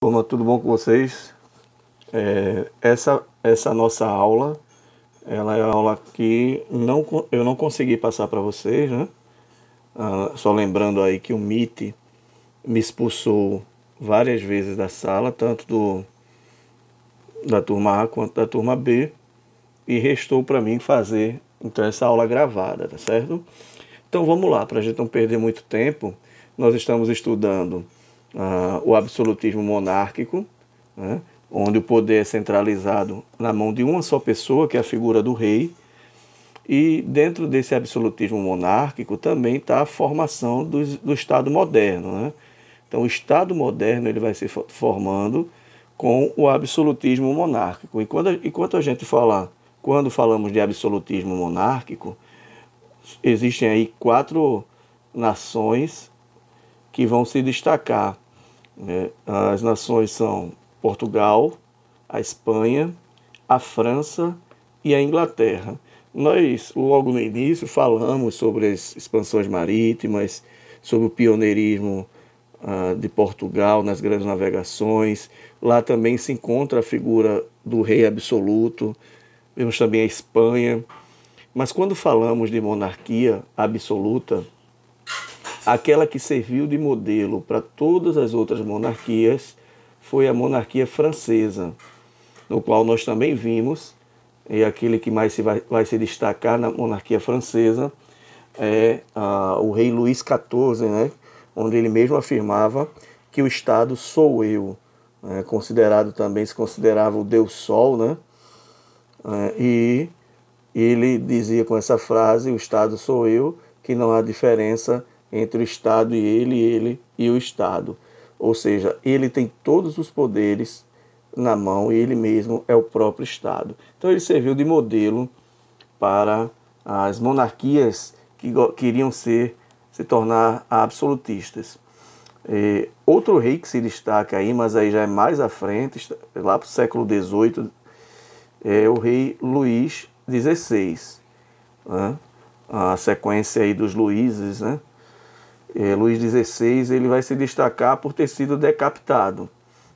Turma, tudo bom com vocês? Essa nossa aula, ela é a aula que eu não consegui passar para vocês, né? Só lembrando aí que o Meet me expulsou várias vezes da sala, tanto da turma A quanto da turma B, e restou para mim fazer então essa aula gravada, tá certo? Então vamos lá, para a gente não perder muito tempo, nós estamos estudando o absolutismo monárquico, né, onde o poder é centralizado na mão de uma só pessoa, que é a figura do rei, e dentro desse absolutismo monárquico também está a formação do Estado moderno. Né? Então o Estado moderno ele vai se formando com o absolutismo monárquico. E quando falamos de absolutismo monárquico, existem aí 4 nações que vão se destacar. As nações são Portugal, a Espanha, a França e a Inglaterra. Nós, logo no início, falamos sobre as expansões marítimas, sobre o pioneirismo de Portugal nas grandes navegações. Lá também se encontra a figura do rei absoluto. Vemos também a Espanha. Mas quando falamos de monarquia absoluta, aquela que serviu de modelo para todas as outras monarquias foi a monarquia francesa, no qual nós também vimos, e aquele que mais vai se destacar na monarquia francesa é o rei Luís XIV, né? Onde ele mesmo afirmava que o Estado sou eu, né? Se considerava o Deus Sol, né? E ele dizia com essa frase, o Estado sou eu, que não há diferença entre o Estado e ele e o Estado. Ou seja, ele tem todos os poderes na mão e ele mesmo é o próprio Estado. Então ele serviu de modelo para as monarquias que queriam se tornar absolutistas. Outro rei que se destaca aí, mas aí já é mais à frente, lá para o século XVIII, é o rei Luís XVI. Né? A sequência aí dos Luíses, né? Luís XVI ele vai se destacar por ter sido decapitado.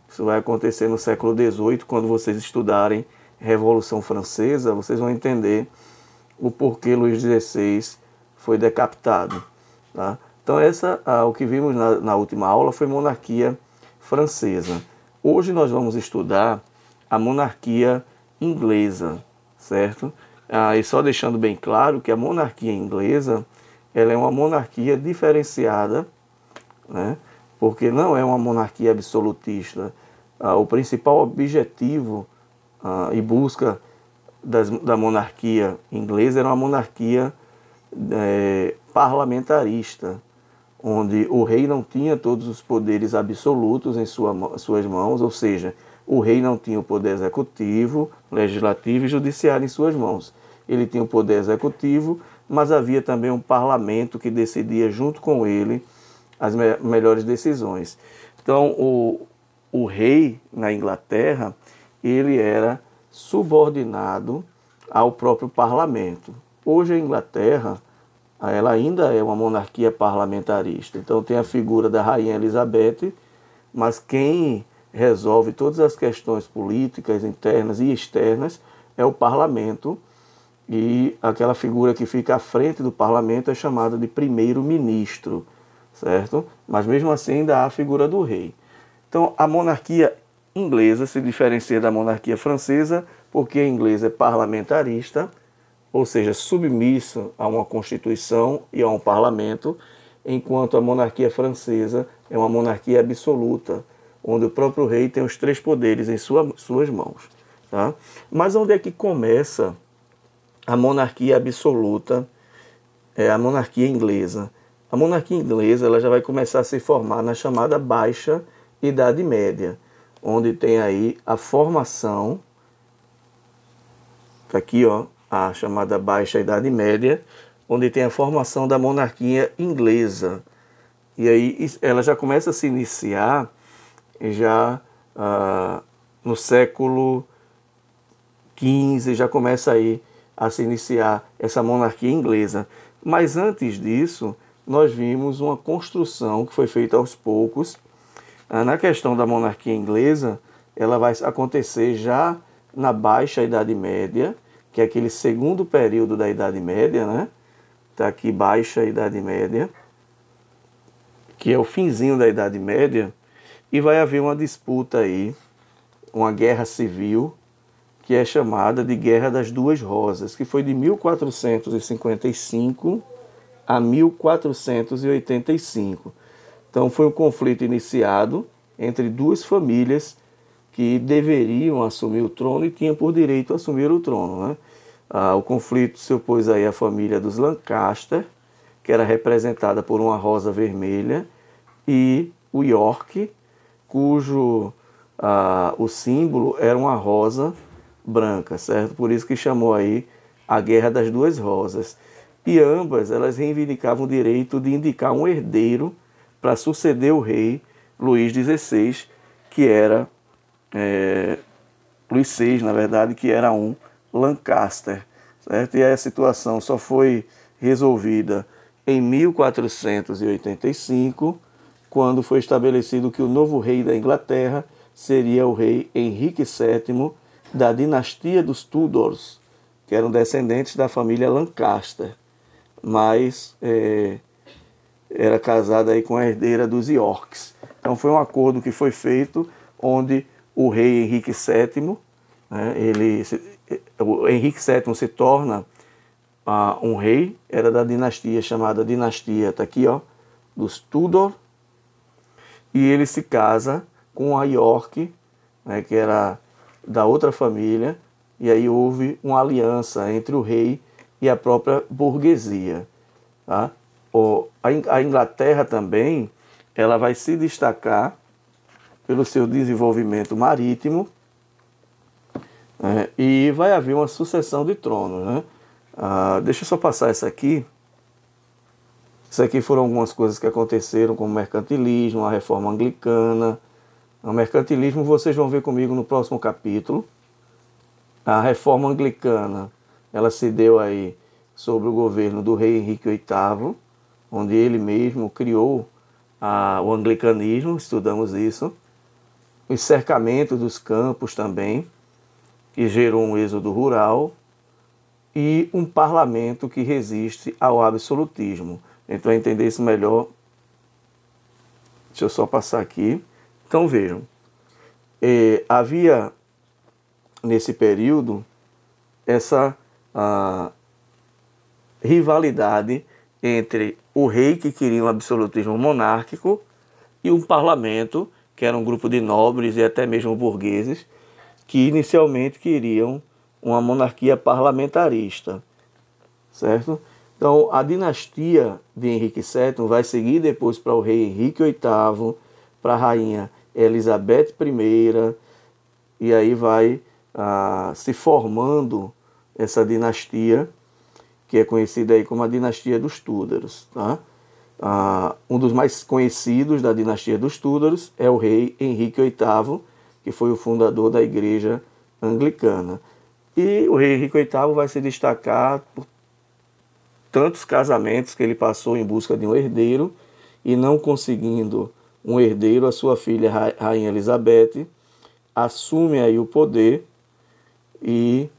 Isso vai acontecer no século XVIII, quando vocês estudarem Revolução Francesa, vocês vão entender o porquê Luís XVI foi decapitado. Tá? Então o que vimos na última aula foi monarquia francesa. Hoje nós vamos estudar a monarquia inglesa, certo? E só deixando bem claro que a monarquia inglesa ela é uma monarquia diferenciada, né? Porque não é uma monarquia absolutista. O principal objetivo e busca da monarquia inglesa era uma monarquia parlamentarista, onde o rei não tinha todos os poderes absolutos em suas mãos, ou seja, o rei não tinha o poder executivo, legislativo e judiciário em suas mãos. Ele tinha o poder executivo, mas havia também um parlamento que decidia junto com ele as melhores decisões. Então, o rei na Inglaterra, ele era subordinado ao próprio parlamento. Hoje a Inglaterra, ela ainda é uma monarquia parlamentarista. Então tem a figura da Rainha Elizabeth, mas quem resolve todas as questões políticas internas e externas é o parlamento, e aquela figura que fica à frente do parlamento é chamada de primeiro-ministro, certo? Mas mesmo assim ainda há a figura do rei. Então a monarquia inglesa se diferencia da monarquia francesa porque a inglesa é parlamentarista, ou seja, submissa a uma constituição e a um parlamento, enquanto a monarquia francesa é uma monarquia absoluta, onde o próprio rei tem os 3 poderes em suas mãos. Tá? Mas onde é que começa a monarquia absoluta? É a monarquia inglesa. A monarquia inglesa ela já vai começar a se formar na chamada Baixa Idade Média, onde tem aí a formação, aqui ó, a chamada Baixa Idade Média, onde tem a formação da monarquia inglesa. E aí ela já começa a se iniciar já no século XV, já começa aí a se iniciar essa monarquia inglesa. Mas antes disso, nós vimos uma construção que foi feita aos poucos Na questão da monarquia inglesa, ela vai acontecer já na Baixa Idade Média, que é aquele segundo período da Idade Média, né? Está aqui Baixa Idade Média, que é o finzinho da Idade Média, e vai haver uma disputa aí, uma guerra civil, que é chamada de Guerra das Duas Rosas, que foi de 1455 a 1485. Então foi um conflito iniciado entre duas famílias que deveriam assumir o trono e tinham por direito assumir o trono, né? O conflito se opôs aí à família dos Lancaster, que era representada por uma rosa vermelha, e o York, cujo o símbolo era uma rosa branca, certo? Por isso que chamou aí a Guerra das Duas Rosas. E ambas elas reivindicavam o direito de indicar um herdeiro para suceder o rei Luís XVI, que era Luís VI, na verdade, que era um Lancaster, certo? E a situação só foi resolvida em 1485, quando foi estabelecido que o novo rei da Inglaterra seria o rei Henrique VII, da dinastia dos Tudors, que eram descendentes da família Lancaster, mas era casado aí com a herdeira dos Yorks. Então foi um acordo que foi feito, onde o rei Henrique VII, o Henrique VII se torna um rei, era da dinastia chamada dinastia, tá aqui, ó, dos Tudor, e ele se casa com a York, né, que era da outra família, e aí houve uma aliança entre o rei e a própria burguesia. Tá? A Inglaterra também, ela vai se destacar pelo seu desenvolvimento marítimo, e vai haver uma sucessão de tronos, né? Deixa eu só passar essa aqui. Isso aqui foram algumas coisas que aconteceram, como o mercantilismo, a reforma anglicana. O mercantilismo vocês vão ver comigo no próximo capítulo. A reforma anglicana, ela se deu aí sobre o governo do rei Henrique VIII, onde ele mesmo criou o anglicanismo, estudamos isso. Os cercamentos dos campos também, que gerou um êxodo rural, e um parlamento que resiste ao absolutismo. Então, para entender isso melhor, deixa eu só passar aqui. Então, vejam, havia nesse período essa rivalidade entre o rei, que queria um absolutismo monárquico, e um parlamento, que era um grupo de nobres e até mesmo burgueses, que inicialmente queriam uma monarquia parlamentarista, certo? Então, a dinastia de Henrique VII vai seguir depois para o rei Henrique VIII, para a rainha Elizabeth I, e aí vai se formando essa dinastia, que é conhecida aí como a dinastia dos Tudors. Tá? Um dos mais conhecidos da dinastia dos Tudors é o rei Henrique VIII, que foi o fundador da igreja anglicana. E o rei Henrique VIII vai se destacar por tantos casamentos que ele passou em busca de um herdeiro, e não conseguindo um herdeiro, a sua filha, Rainha Elizabeth, assume aí o poder e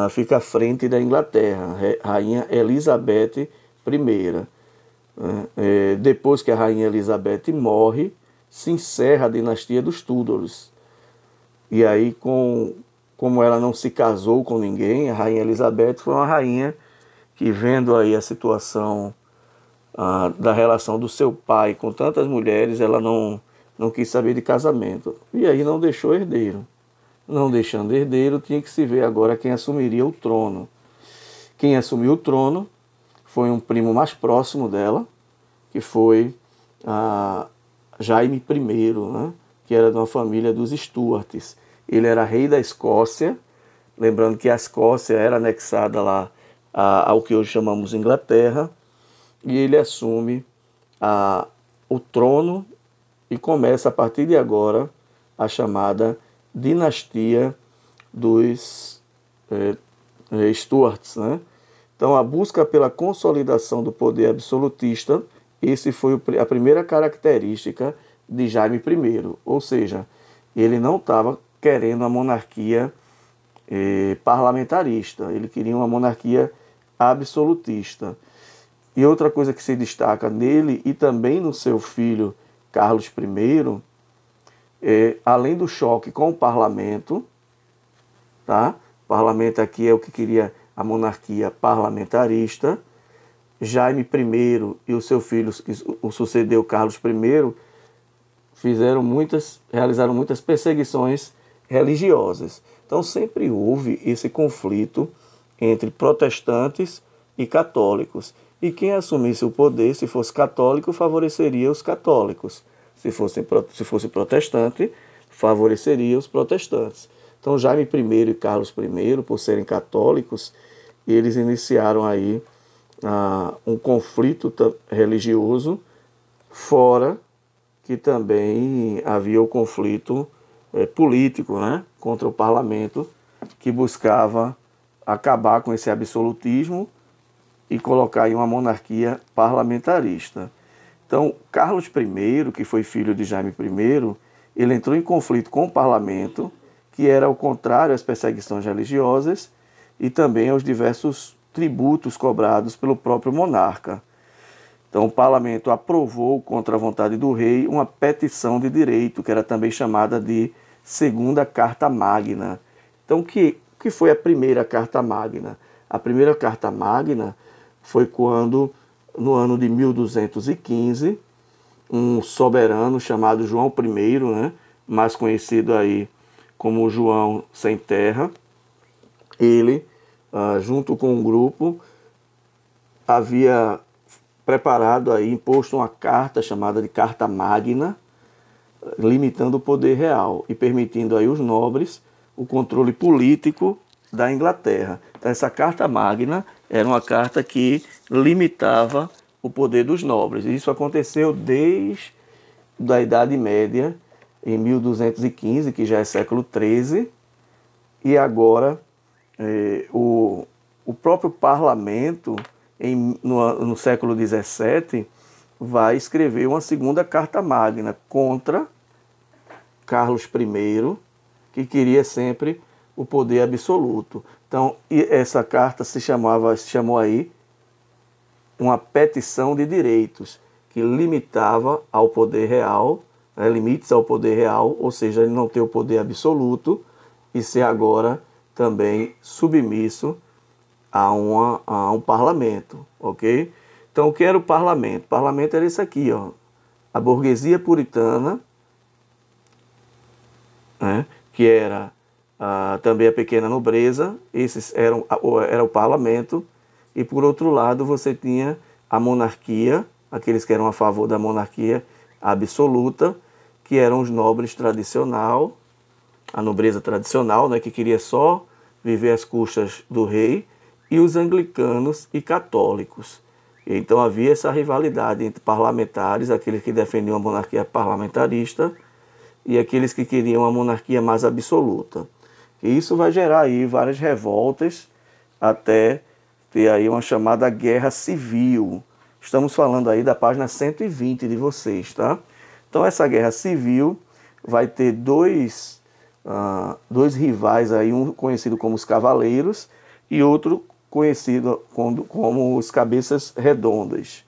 fica à frente da Inglaterra, Rainha Elizabeth I. Depois que a Rainha Elizabeth morre, se encerra a dinastia dos Tudors. E aí, como ela não se casou com ninguém, a Rainha Elizabeth foi uma rainha que, vendo aí a situação da relação do seu pai com tantas mulheres, ela não quis saber de casamento. E aí não deixou herdeiro. Não deixando herdeiro, tinha que se ver agora quem assumiria o trono. Quem assumiu o trono foi um primo mais próximo dela, que foi Jaime I, né? Que era de uma família dos Stuarts. Ele era rei da Escócia, lembrando que a Escócia era anexada lá ao que hoje chamamos Inglaterra, e ele assume o trono e começa a partir de agora a chamada dinastia dos Stuarts, né? Então, a busca pela consolidação do poder absolutista, esse foi a primeira característica de Jaime I, ou seja, ele não estava querendo a monarquia parlamentarista, ele queria uma monarquia absolutista. E outra coisa que se destaca nele e também no seu filho Carlos I, além do choque com o parlamento, tá? O parlamento aqui é o que queria a monarquia parlamentarista. Jaime I e o seu filho, que o sucedeu, Carlos I, realizaram muitas perseguições religiosas. Então sempre houve esse conflito entre protestantes e católicos. E quem assumisse o poder, se fosse católico, favoreceria os católicos. Se fosse protestante, favoreceria os protestantes. Então Jaime I e Carlos I, por serem católicos, eles iniciaram aí um conflito religioso, fora que também havia o conflito político, né, contra o parlamento, que buscava acabar com esse absolutismo e colocar aí uma monarquia parlamentarista. Então, Carlos I, que foi filho de Jaime I, ele entrou em conflito com o parlamento, que era o contrário às perseguições religiosas e também aos diversos tributos cobrados pelo próprio monarca. Então, o parlamento aprovou, contra a vontade do rei, uma petição de direito, que era também chamada de Segunda Carta Magna. Então, o que foi a primeira Carta Magna? A primeira Carta Magna foi quando, no ano de 1215, um soberano chamado João I, né, mais conhecido aí como João Sem Terra, ele, junto com um grupo, havia preparado aí, imposto uma carta chamada de Carta Magna, limitando o poder real e permitindo aí os nobres o controle político da Inglaterra. Então essa Carta Magna era uma carta que limitava o poder dos nobres. Isso aconteceu desde a Idade Média, em 1215, que já é século XIII, e agora o próprio parlamento, no século XVII, vai escrever uma segunda Carta Magna contra Carlos I, que queria sempre o poder absoluto. Então, essa carta se chamou aí uma petição de direitos, que limitava ao poder real, limites ao poder real, ou seja, ele não ter o poder absoluto e ser agora também submisso a um parlamento, ok? Então, o que era o parlamento? O parlamento era isso aqui, ó, a burguesia puritana, né, que era também a pequena nobreza, esses era o parlamento, e por outro lado você tinha a monarquia, aqueles que eram a favor da monarquia absoluta, que eram os nobres tradicional, a nobreza tradicional, né, que queria só viver às custas do rei, e os anglicanos e católicos. Então havia essa rivalidade entre parlamentares, aqueles que defendiam a monarquia parlamentarista e aqueles que queriam a monarquia mais absoluta. E isso vai gerar aí várias revoltas até ter aí uma chamada guerra civil. Estamos falando aí da página 120 de vocês, tá? Então essa guerra civil vai ter dois rivais aí, um conhecido como os Cavaleiros e outro conhecido como os Cabeças Redondas.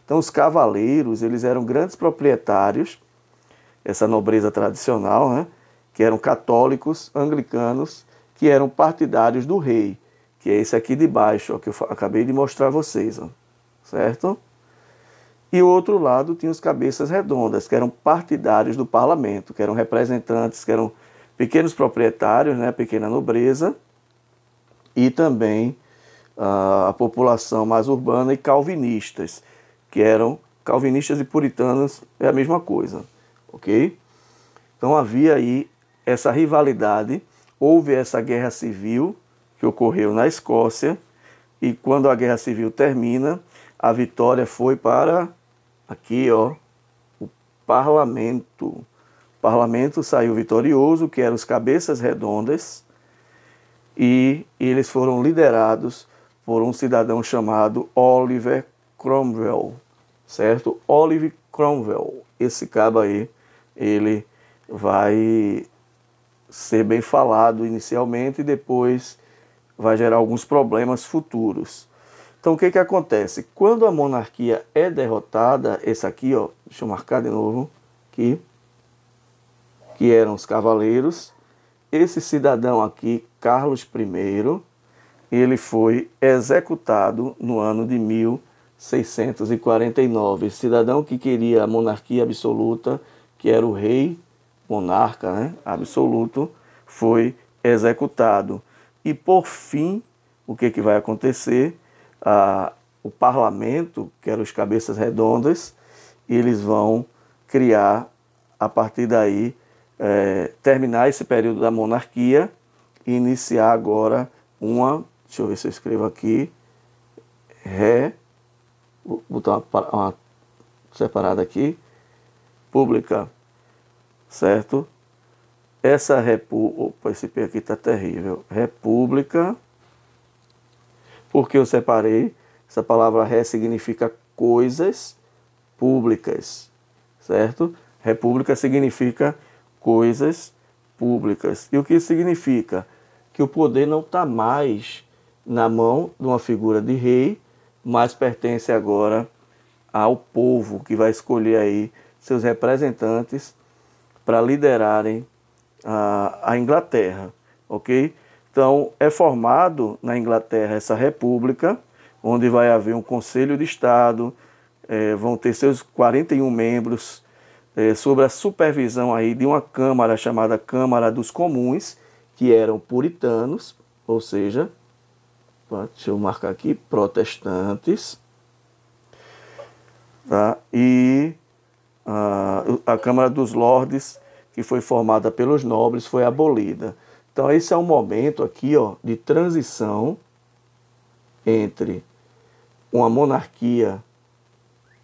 Então os Cavaleiros, eles eram grandes proprietários, essa nobreza tradicional, né, que eram católicos, anglicanos, que eram partidários do rei, que é esse aqui de baixo, ó, que eu acabei de mostrar a vocês, ó, certo? E o outro lado tinha os Cabeças Redondas, que eram partidários do parlamento, que eram representantes, que eram pequenos proprietários, né, pequena nobreza, e também a população mais urbana e calvinistas, que eram calvinistas e puritanos, é a mesma coisa, ok? Então havia aí essa rivalidade, houve essa guerra civil que ocorreu na Escócia, e quando a guerra civil termina, a vitória foi para, aqui ó, o parlamento. O parlamento saiu vitorioso, que eram os Cabeças Redondas, e eles foram liderados por um cidadão chamado Oliver Cromwell, certo? Oliver Cromwell, esse cabo aí ele vai ser bem falado inicialmente e depois vai gerar alguns problemas futuros. Então o que que acontece? Quando a monarquia é derrotada, esse aqui, ó, deixa eu marcar de novo aqui, que eram os cavaleiros, esse cidadão aqui, Carlos I, ele foi executado no ano de 1649. Esse cidadão que queria a monarquia absoluta, que era o rei monarca, né, absoluto, foi executado. E por fim, o que que vai acontecer? O parlamento, que eram os cabeças redondas, eles vão criar, a partir daí, terminar esse período da monarquia e iniciar agora deixa eu ver se eu escrevo aqui, vou botar uma separada aqui, pública, certo? Essa república, esse P aqui está terrível, república, porque eu separei, essa palavra ré significa coisas públicas, certo? República significa coisas públicas. E o que isso significa? Que o poder não está mais na mão de uma figura de rei, mas pertence agora ao povo, que vai escolher aí seus representantes para liderarem a Inglaterra, ok? Então, é formado na Inglaterra essa república, onde vai haver um Conselho de Estado, vão ter seus 41 membros, sob a supervisão aí de uma Câmara chamada Câmara dos Comuns, que eram puritanos, ou seja, deixa eu marcar aqui, protestantes, tá? E a Câmara dos Lordes, que foi formada pelos nobres, foi abolida. Então esse é um momento aqui, ó, de transição entre uma monarquia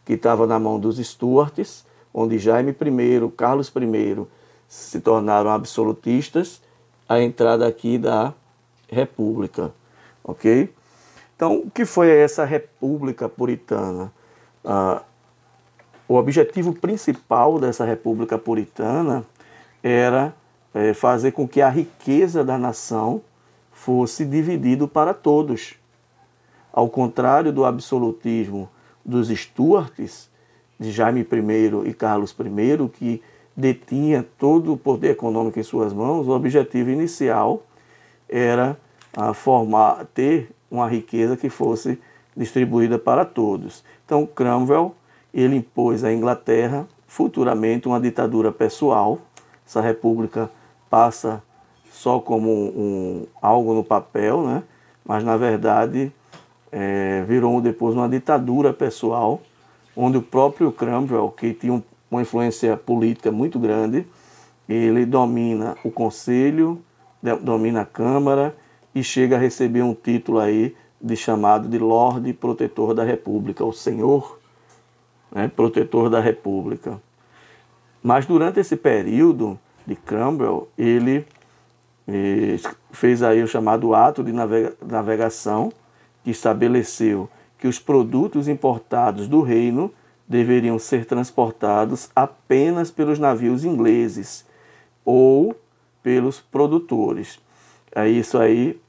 que estava na mão dos Stuarts, onde Jaime I, Carlos I se tornaram absolutistas, a entrada aqui da República, ok? Então, o que foi essa República Puritana? O objetivo principal dessa República Puritana era fazer com que a riqueza da nação fosse dividida para todos. Ao contrário do absolutismo dos Stuarts, de Jaime I e Carlos I, que detinha todo o poder econômico em suas mãos, o objetivo inicial era ter uma riqueza que fosse distribuída para todos. Então Cromwell, ele impôs à Inglaterra futuramente uma ditadura pessoal. Essa república passa só como algo no papel, né? Mas na verdade virou depois uma ditadura pessoal, onde o próprio Cromwell, que tinha uma influência política muito grande, ele domina o Conselho, domina a Câmara e chega a receber um título aí chamado de Lorde Protetor da República, o Senhor, né, Protetor da República. Mas durante esse período de Cromwell, ele fez aí o chamado Ato de Navegação, que estabeleceu que os produtos importados do reino deveriam ser transportados apenas pelos navios ingleses ou pelos produtores. Isso aí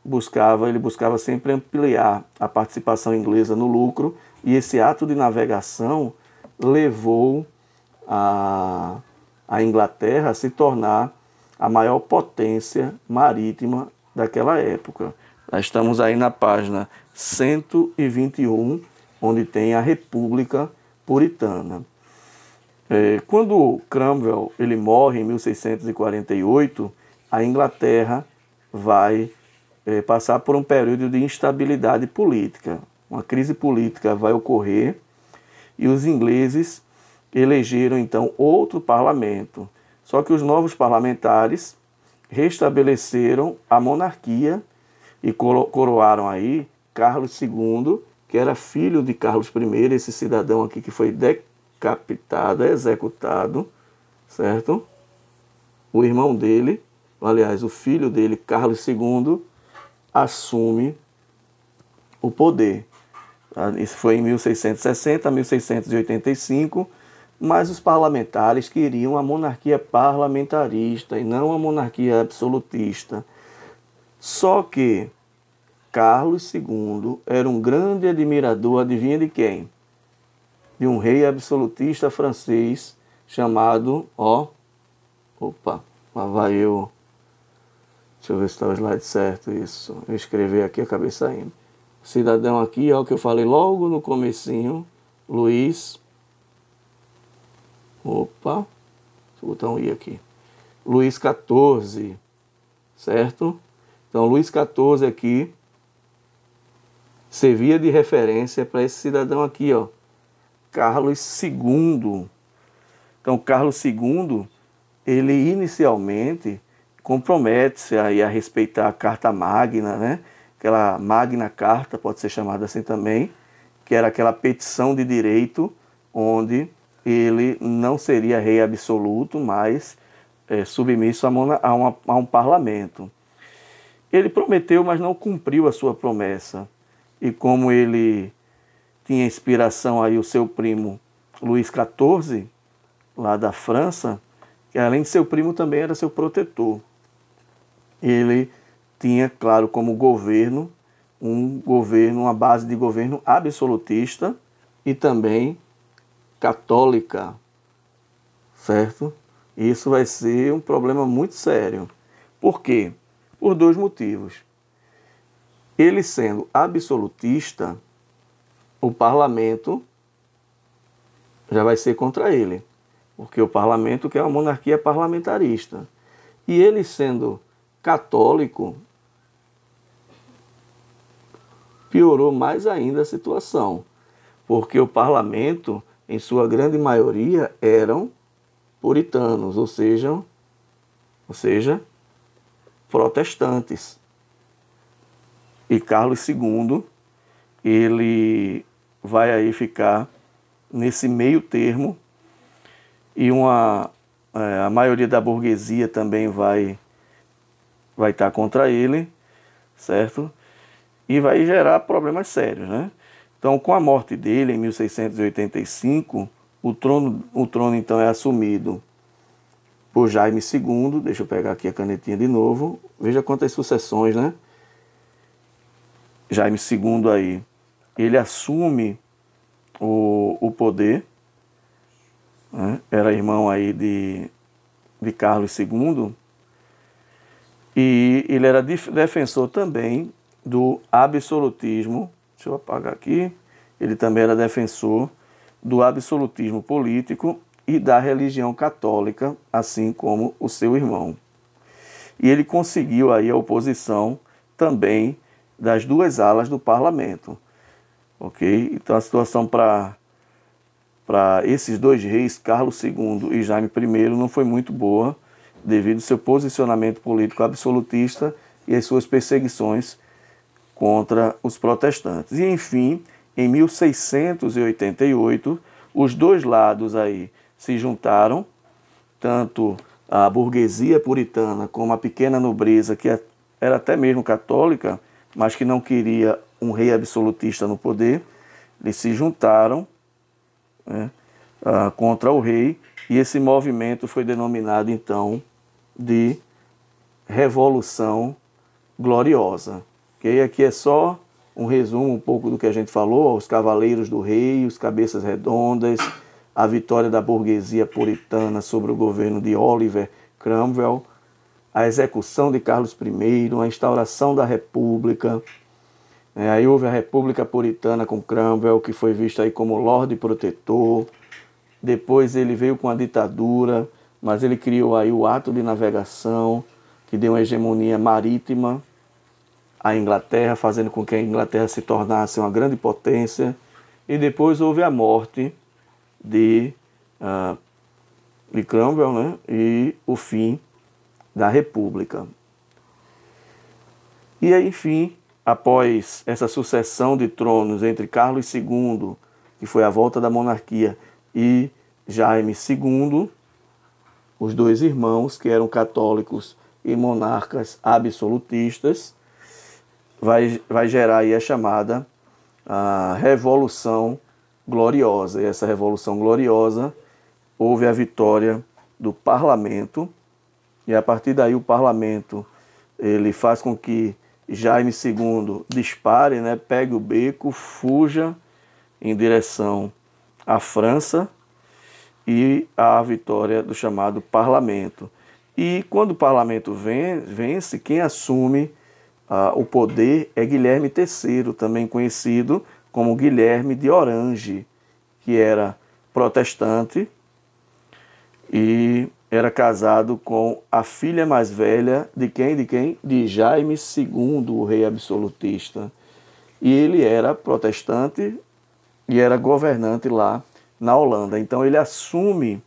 ele buscava sempre ampliar a participação inglesa no lucro, e esse ato de navegação levou a Inglaterra a se tornar a maior potência marítima daquela época. Nós estamos aí na página 121, onde tem a República Puritana. Quando Cromwell ele morre em 1648, a Inglaterra vai passar por um período de instabilidade política. Uma crise política vai ocorrer e os ingleses elegeram então outro parlamento. Só que os novos parlamentares restabeleceram a monarquia e coroaram aí Carlos II, que era filho de Carlos I, esse cidadão aqui que foi decapitado, executado, certo? O irmão dele, aliás, o filho dele, Carlos II, assume o poder. Isso foi em 1660 a 1685, mas os parlamentares queriam a monarquia parlamentarista e não a monarquia absolutista. Só que Carlos II era um grande admirador, adivinha de quem? De um rei absolutista francês chamado, lá vai eu. Deixa eu ver se está o slide certo, isso. Eu escrevi aqui, acabei saindo. O cidadão aqui, que eu falei logo no comecinho, Luís. Deixa eu botar um I aqui. Luís XIV, certo? Então, Luís XIV aqui servia de referência para esse cidadão aqui, Carlos II. Então, Carlos II, ele inicialmente compromete-se aí a respeitar a Carta Magna, né? Aquela Magna Carta, pode ser chamada assim também, que era aquela petição de direito onde ele não seria rei absoluto, mas submisso a um parlamento. Ele prometeu, mas não cumpriu a sua promessa. E como ele tinha inspiração aí o seu primo Luís XIV, lá da França, que além de seu primo também era seu protetor. Ele tinha, claro, como governo, uma base de governo absolutista e também católica, certo? Isso vai ser um problema muito sério. Por quê? Por dois motivos. Ele sendo absolutista, o parlamento já vai ser contra ele, porque o parlamento quer uma monarquia parlamentarista. E ele sendo católico, piorou mais ainda a situação, porque o parlamento, em sua grande maioria, eram puritanos, ou seja, protestantes. E Carlos II, ele vai aí ficar nesse meio termo, e a maioria da burguesia também vai estar contra ele, certo? E vai gerar problemas sérios, né? Então, com a morte dele, em 1685, o trono então é assumido por Jaime II. Deixa eu pegar aqui a canetinha de novo. Veja quantas sucessões, né? Jaime II aí, ele assume o poder, né? Era irmão aí de Carlos II, e ele era defensor também do absolutismo. Deixa eu apagar aqui. Ele também era defensor do absolutismo político e da religião católica, assim como o seu irmão. E ele conseguiu aí a oposição também das duas alas do parlamento. Ok? Então a situação para esses dois reis, Carlos II e Jaime I, não foi muito boa, devido ao seu posicionamento político absolutista e as suas perseguições contra os protestantes. E, enfim, em 1688, os dois lados aí se juntaram, tanto a burguesia puritana como a pequena nobreza, que era até mesmo católica, mas que não queria um rei absolutista no poder. Eles se juntaram, né, contra o rei, e esse movimento foi denominado então de Revolução Gloriosa. Okay? Aqui é só um resumo um pouco do que a gente falou: os cavaleiros do rei, os cabeças redondas, a vitória da burguesia puritana sobre o governo de Oliver Cromwell, a execução de Carlos I, a instauração da República. Aí houve a República Puritana com Cromwell, que foi visto aí como Lorde Protetor. Depois ele veio com a ditadura, mas ele criou aí o Ato de Navegação, que deu uma hegemonia marítima à Inglaterra, fazendo com que a Inglaterra se tornasse uma grande potência. E depois houve a morte de Cromwell, né? E o fim da República. E aí, enfim, após essa sucessão de tronos entre Carlos II, que foi a volta da monarquia, e Jaime II, os dois irmãos, que eram católicos e monarcas absolutistas, vai gerar aí a chamada Revolução Gloriosa. E essa Revolução Gloriosa houve a vitória do parlamento, e a partir daí o parlamento ele faz com que Jaime II dispare, né, pegue o beco, fuja em direção à França, e a vitória do chamado parlamento. E quando o parlamento vence, quem assume o poder é Guilherme III, também conhecido como Guilherme de Orange, que era protestante e era casado com a filha mais velha de quem? De Jaime II, o rei absolutista. E ele era protestante e era governante lá na Holanda. Então ele assume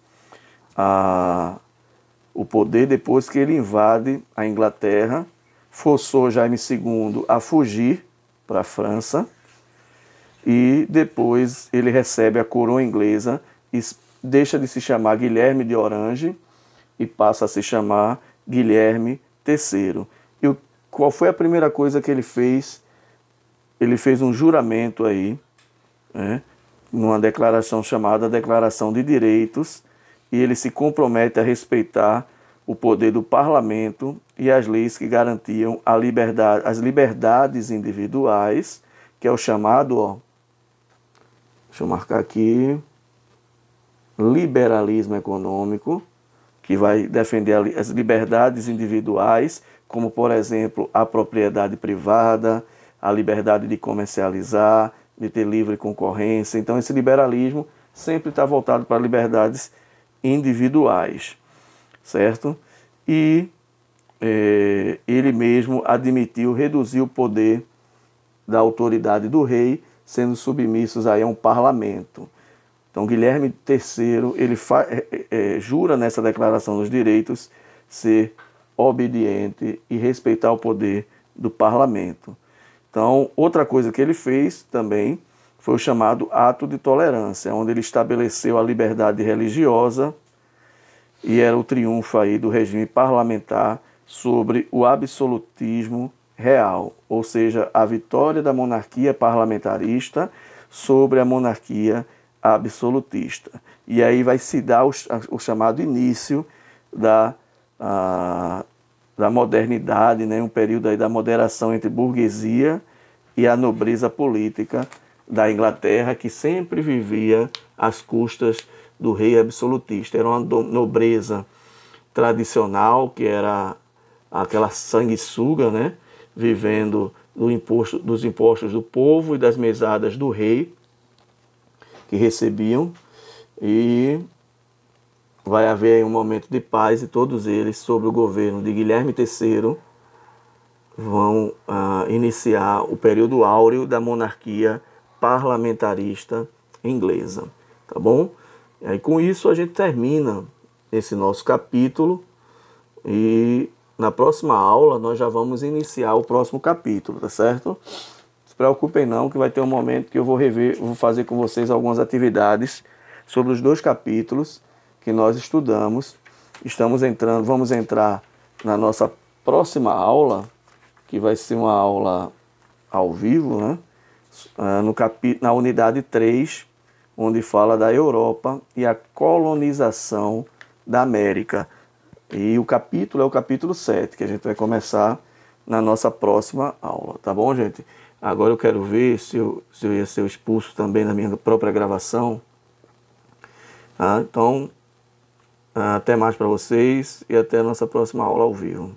o poder depois que ele invade a Inglaterra, forçou Jaime II a fugir para a França, e depois ele recebe a coroa inglesa e deixa de se chamar Guilherme de Orange e passa a se chamar Guilherme III. E qual foi a primeira coisa que ele fez? Ele fez um juramento aí, né, numa declaração chamada Declaração de Direitos, e ele se compromete a respeitar o poder do parlamento e as leis que garantiam a liberdade, as liberdades individuais, que é o chamado, deixa eu marcar aqui, liberalismo econômico, que vai defender as liberdades individuais, como, por exemplo, a propriedade privada, a liberdade de comercializar, de ter livre concorrência. Então, esse liberalismo sempre está voltado para liberdades individuais, certo? E ele mesmo admitiu reduzir o poder da autoridade do rei, sendo submissos aí a um parlamento. Então, Guilherme III, ele jura nessa Declaração dos Direitos ser obediente e respeitar o poder do parlamento. Então, outra coisa que ele fez também foi o chamado Ato de Tolerância, onde ele estabeleceu a liberdade religiosa, e era o triunfo aí do regime parlamentar sobre o absolutismo real, ou seja, a vitória da monarquia parlamentarista sobre a monarquia absolutista. E aí vai se dar o chamado início da modernidade, né? Um período aí da moderação entre burguesia e a nobreza política da Inglaterra, que sempre vivia às custas do rei absolutista. Era uma nobreza tradicional, que era aquela sanguessuga, né? Vivendo dos impostos do povo e das mesadas do rei, que recebiam, e vai haver um momento de paz, e todos eles, sob o governo de Guilherme III, vão iniciar o período áureo da monarquia parlamentarista inglesa, tá bom? E aí, com isso a gente termina esse nosso capítulo, e na próxima aula nós já vamos iniciar o próximo capítulo, tá certo? Não se preocupem não, que vai ter um momento que eu vou fazer com vocês algumas atividades sobre os 2 capítulos que nós estudamos. Vamos entrar na nossa próxima aula, que vai ser uma aula ao vivo, né? Na unidade 3, onde fala da Europa e a colonização da América. E o capítulo é o capítulo 7, que a gente vai começar na nossa próxima aula, tá bom, gente? Agora eu quero ver se eu ia ser expulso também na minha própria gravação. Então, até mais para vocês e até a nossa próxima aula ao vivo.